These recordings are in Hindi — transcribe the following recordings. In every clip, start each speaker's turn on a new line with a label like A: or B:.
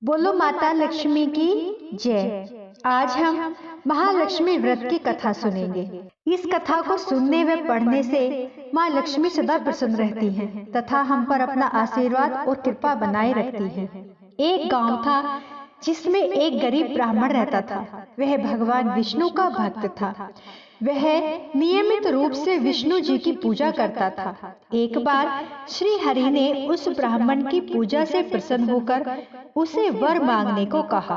A: बोलो माता लक्ष्मी की जय। आज हम महालक्ष्मी व्रत की कथा सुनेंगे। इस कथा को सुनने व पढ़ने से माँ लक्ष्मी सदा प्रसन्न रहती हैं तथा हम पर अपना आशीर्वाद और कृपा बनाए रखती हैं। एक गांव था जिसमें एक गरीब ब्राह्मण रहता था। वह भगवान विष्णु का भक्त था। वह नियमित रूप से विष्णु जी की पूजा करता था। एक बार श्री हरि ने उस ब्राह्मण की पूजा से प्रसन्न होकर उसे वर मांगने को कहा।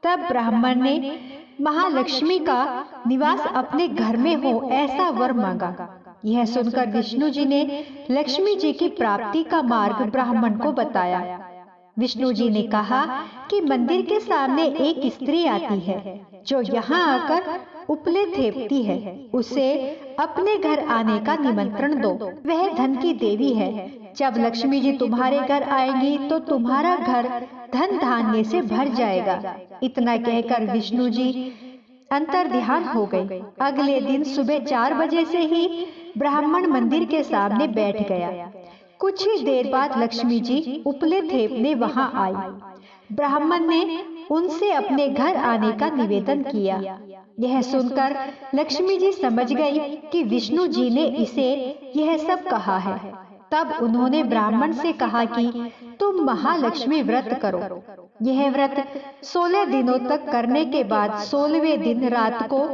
A: तब ब्राह्मण ने महालक्ष्मी का निवास अपने घर में हो ऐसा वर मांगा। यह सुनकर विष्णु जी ने लक्ष्मी जी की प्राप्ति का मार्ग ब्राह्मण को बताया। विष्णु जी ने कहा कि मंदिर के सामने एक स्त्री आती है जो यहाँ आकर उपले थेपती है, उसे अपने घर आने का निमंत्रण दो। वह धन की देवी है। जब लक्ष्मी जी तुम्हारे घर आएंगी तो तुम्हारा घर धन धान्य से भर जाएगा। इतना कहकर विष्णु जी अंतर ध्यान हो गए। अगले दिन सुबह 4 बजे से ही ब्राह्मण मंदिर के सामने बैठ गया। कुछ ही देर बाद लक्ष्मी जी उपले थेपने वहां आई। ब्राह्मण ने उनसे अपने घर आने का निवेदन किया। यह सुनकर लक्ष्मी जी समझ गई कि विष्णु जी ने इसे यह सब कहा है। तब उन्होंने ब्राह्मण से कहा कि तुम महालक्ष्मी व्रत करो। यह व्रत 16 दिनों तक करने के बाद 16वें दिन रात को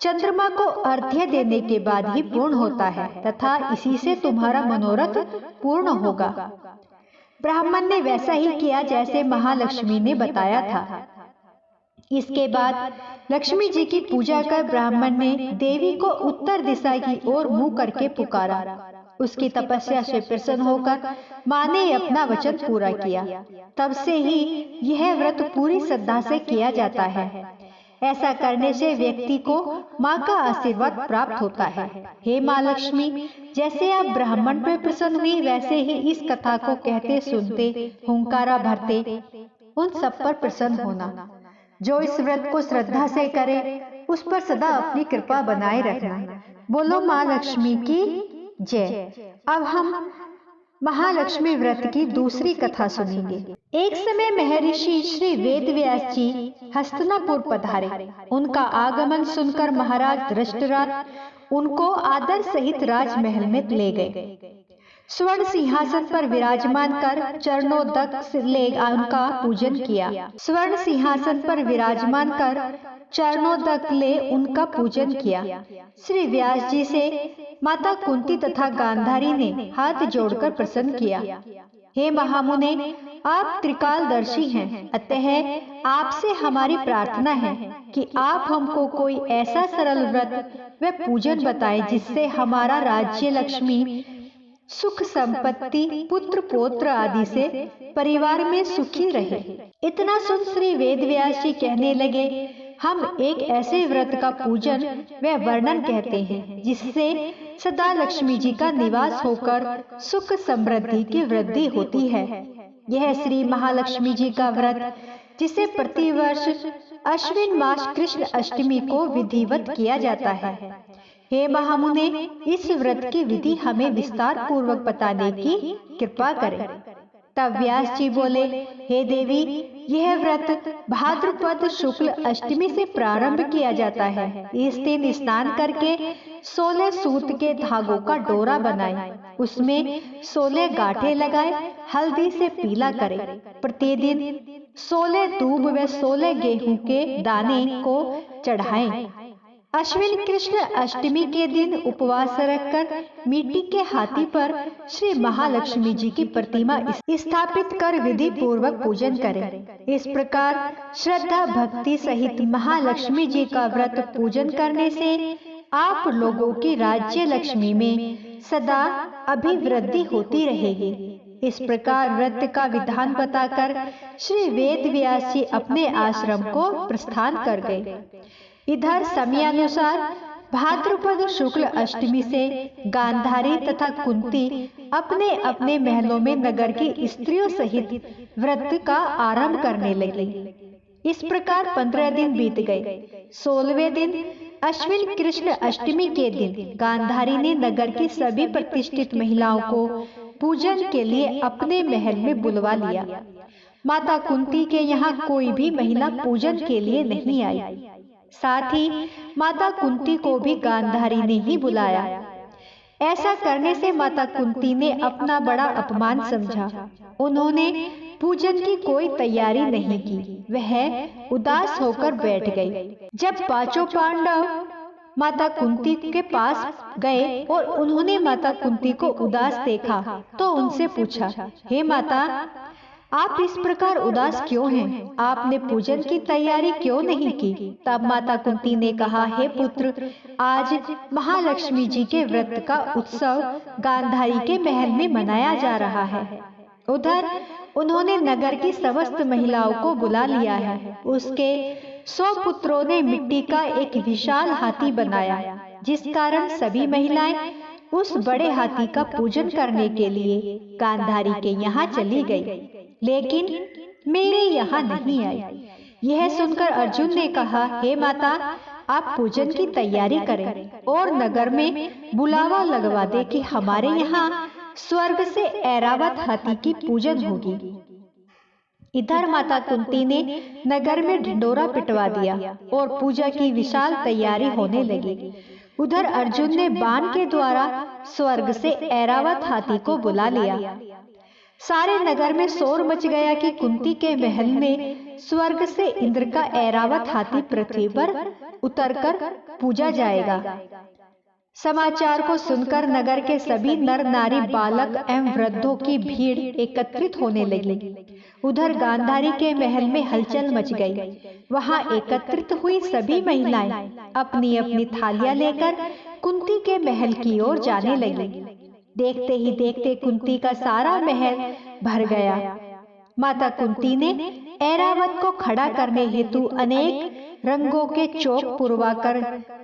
A: चंद्रमा को अर्घ्य देने के बाद ही पूर्ण होता है तथा इसी से तुम्हारा मनोरथ पूर्ण होगा। ब्राह्मण ने वैसा ही किया जैसे महालक्ष्मी ने बताया था। इसके बाद लक्ष्मी जी की पूजा कर ब्राह्मण ने देवी को उत्तर दिशा की ओर मुंह करके पुकारा। उसकी तपस्या से प्रसन्न होकर माँ ने अपना वचन पूरा किया। तब से ही यह व्रत पूरी श्रद्धा से किया जाता है। ऐसा करने से व्यक्ति को माँ का आशीर्वाद प्राप्त होता है। हे माँ लक्ष्मी, जैसे आप ब्राह्मण पर प्रसन्न हुई वैसे ही इस कथा को कहते सुनते हुंकारा भरते उन सब पर प्रसन्न होना। जो इस व्रत को श्रद्धा से करे उस पर सदा अपनी कृपा बनाए रखना। बोलो माँ लक्ष्मी की जय। अब हम महालक्ष्मी व्रत की दूसरी कथा सुनेंगे। एक समय महर्षि श्री वेदव्यास जी हस्तिनापुर पधारे। उनका आगमन सुनकर महाराज धृतराष्ट्र उनको आदर सहित राजमहल में ले गए। स्वर्ण सिंहासन पर विराजमान कर चरणोदक से ले उनका पूजन किया। स्वर्ण सिंहासन पर विराजमान कर चरणोदक ले उनका पूजन किया। श्री व्यास जी से माता कुंती तथा गांधारी ने हाथ जोड़कर प्रसन्न किया। हे महामुने, आप त्रिकालदर्शी हैं, अतः आपसे हमारी प्रार्थना है कि आप हमको कोई ऐसा सरल व्रत व पूजन बताएं जिससे हमारा राज्य, लक्ष्मी, सुख संपत्ति, पुत्र पौत्र आदि से परिवार में सुखी रहे। इतना सुन श्री वेदव्यास जी कहने लगे, हम एक ऐसे व्रत का पूजन व वर्णन कहते हैं जिससे सदा लक्ष्मी जी का निवास होकर सुख समृद्धि की वृद्धि होती है। यह श्री महालक्ष्मी जी का व्रत जिसे प्रतिवर्ष अश्विन मास कृष्ण अष्टमी को विधिवत किया जाता है। हे महामुने, इस व्रत की विधि हमें विस्तार पूर्वक बताने की कृपा करें। तब व्यास जी बोले, हे देवी, यह व्रत भाद्रपद शुक्ल अष्टमी से प्रारंभ किया जाता है। इस दिन स्नान करके 16 सूत के धागों का डोरा बनाए, उसमें 16 गांठें लगाए, हल्दी से पीला करें। प्रतिदिन 16 दूब व 16 गेहूं के दाने को चढ़ाएं। अश्विन कृष्ण अष्टमी के दिन उपवास रखकर मिट्टी के हाथी पर श्री महालक्ष्मी जी की प्रतिमा स्थापित कर विधि पूर्वक पूजन करें। इस प्रकार श्रद्धा भक्ति सहित महालक्ष्मी जी का व्रत पूजन करने से आप लोगों की राज्य लक्ष्मी में सदा अभिवृद्धि होती रहेगी। इस प्रकार व्रत का विधान बताकर श्री वेद व्यास जी अपने आश्रम को प्रस्थान कर गए। इधर समयानुसार भाद्रपद शुक्ल अष्टमी से गांधारी तथा कुंती अपने अपने महलों में नगर की स्त्रियों सहित व्रत का आरंभ करने लगी। इस प्रकार 15 दिन बीत गए। 16वें दिन अश्विन कृष्ण अष्टमी के दिन गांधारी ने नगर की सभी प्रतिष्ठित महिलाओं को पूजन के लिए अपने महल में बुलवा लिया। माता कुंती के यहाँ कोई भी महिला पूजन के लिए नहीं आई। साथ ही माता कुंती को भी गांधारी ने ही बुलाया। ऐसा करने से माता कुंती ने अपना बड़ा अपमान समझा। उन्होंने पूजन की कोई तैयारी नहीं की। वह उदास होकर बैठ गई। जब पांचों पांडव माता कुंती के पास गए और उन्होंने माता कुंती को उदास देखा तो उनसे पूछा, हे माता, आप इस प्रकार उदास क्यों हैं? आपने पूजन की तैयारी क्यों नहीं की? तब माता कुंती ने कहा, हे पुत्र, आज महालक्ष्मी जी के व्रत का उत्सव गांधारी के महल में मनाया जा रहा है। उधर उन्होंने नगर की समस्त महिलाओं को बुला लिया है। उसके 100 पुत्रों ने मिट्टी का एक विशाल हाथी बनाया, जिस कारण सभी महिलाएं उस बड़े हाथी का पूजन करने के लिए गांधारी के यहाँ चली गई, लेकिन मेरे यहाँ नहीं आई। यह सुनकर अर्जुन ने कहा, हे माता, आप पूजन की तैयारी करें और नगर में बुलावा लगवा दे कि हमारे यहाँ स्वर्ग से ऐरावत हाथी की पूजन होगी। इधर माता कुंती ने नगर में ढिंडोरा पिटवा दिया और पूजा की विशाल तैयारी होने लगी। उधर अर्जुन ने बाण के द्वारा स्वर्ग से ऐरावत हाथी को बुला लिया। सारे नगर में शोर मच गया कि कुंती के महल में स्वर्ग से इंद्र का ऐरावत हाथी पृथ्वी पर उतरकर पूजा जाएगा। समाचार को सुनकर नगर के सभी नर नारी, बालक एवं वृद्धों की भीड़ एकत्रित होने लगी। उधर गांधारी के महल में हलचल मच गई। वहां एकत्रित हुई सभी महिलाएं अपनी अपनी थालियां लेकर कुंती के महल की ओर जाने लगी। देखते ही देखते कुंती का सारा महल भर गया। माता कुंती ने ऐरावत को खड़ा करने हेतु अनेक रंगों के चौक पुरवाकर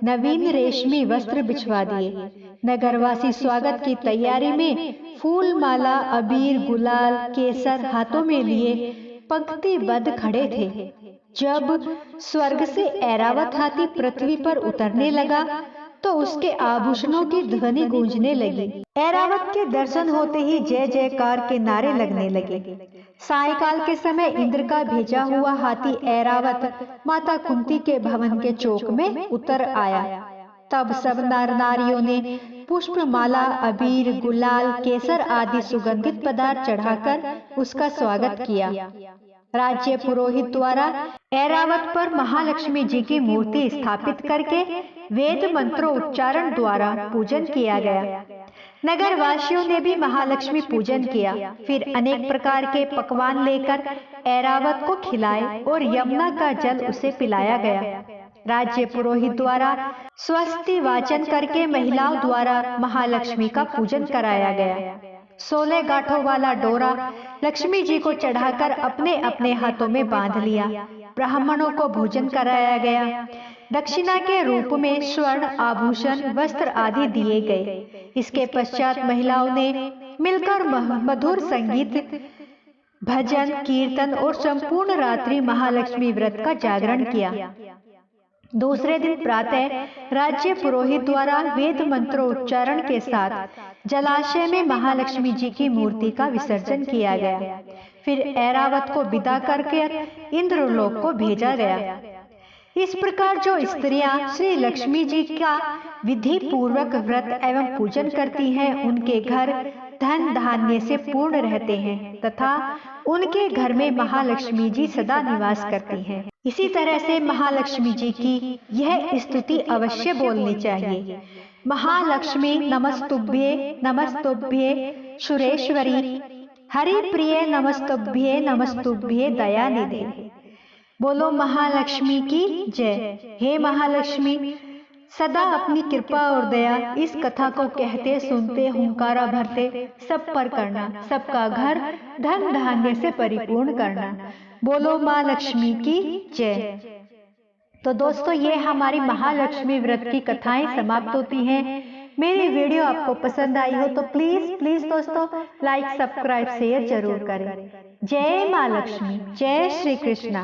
A: नवीन रेशमी वस्त्र बिछवा दिए। नगरवासी स्वागत की तैयारी में फूल माला, अबीर, गुलाल, केसर हाथों में लिए पंक्तिबद्ध खड़े थे। जब स्वर्ग से ऐरावत हाथी पृथ्वी पर उतरने लगा तो उसके आभूषणों की ध्वनि गूंजने लगी। ऐरावत के दर्शन होते ही जय जयकार के नारे लगने लगे। सायंकाल के समय इंद्र का भेजा हुआ हाथी ऐरावत माता कुंती के भवन के चौक में उतर आया। तब सब नर नारियों ने पुष्प माला, अबीर, गुलाल, केसर आदि सुगंधित पदार्थ चढ़ाकर उसका स्वागत किया। राज्य पुरोहित द्वारा ऐरावत पर महालक्ष्मी जी की मूर्ति स्थापित करके वेद मंत्रों उच्चारण द्वारा पूजन किया गया। नगर वासियों ने भी महालक्ष्मी पूजन किया। फिर अनेक प्रकार के पकवान लेकर ऐरावत को खिलाए और यमुना का जल उसे पिलाया गया। राज्य पुरोहित द्वारा स्वस्ति वाचन करके महिलाओं द्वारा महालक्ष्मी का पूजन कराया गया। 16 गांठों वाला डोरा लक्ष्मी जी को चढ़ाकर अपने अपने हाथों में बांध लिया। ब्राह्मणों को भोजन कराया गया। दक्षिणा के रूप में स्वर्ण आभूषण, वस्त्र आदि दिए गए। इसके पश्चात महिलाओं ने मिलकर मधुर संगीत, भजन, कीर्तन और संपूर्ण रात्रि महालक्ष्मी व्रत का जागरण किया। दूसरे दिन प्रातः राज्य पुरोहित द्वारा वेद मंत्रोच्चारण के साथ जलाशय में महालक्ष्मी जी की मूर्ति का विसर्जन किया गया। फिर ऐरावत को विदा करके इंद्रलोक को भेजा गया। इस प्रकार जो स्त्रियां श्री लक्ष्मी जी का विधि पूर्वक व्रत एवं पूजन करती हैं, उनके घर धन धान्य से पूर्ण रहते हैं तथा उनके घर में महालक्ष्मी जी सदा निवास करती हैं। इसी तरह से महालक्ष्मी जी की यह स्तुति अवश्य बोलनी चाहिए। महालक्ष्मी नमस्तुभ्ये नमस्तुभ्ये सुरेश्वरी, हरि प्रिय नमस्तुभ्ये नमस्तुभ्ये दयानिधे। बोलो महालक्ष्मी की जय। हे महालक्ष्मी, सदा अपनी कृपा और दया इस कथा को कहते सुनते हुंकारा भरते सब पर करना, सबका घर धन धान्य से परिपूर्ण करना। बोलो माँ लक्ष्मी की जय। तो दोस्तों, ये हमारी महालक्ष्मी व्रत की कथाएं समाप्त होती हैं। मेरी वीडियो आपको पसंद आई हो तो प्लीज दोस्तों लाइक, सब्सक्राइब, शेयर जरूर करें। जय माँ लक्ष्मी, जय श्री कृष्णा।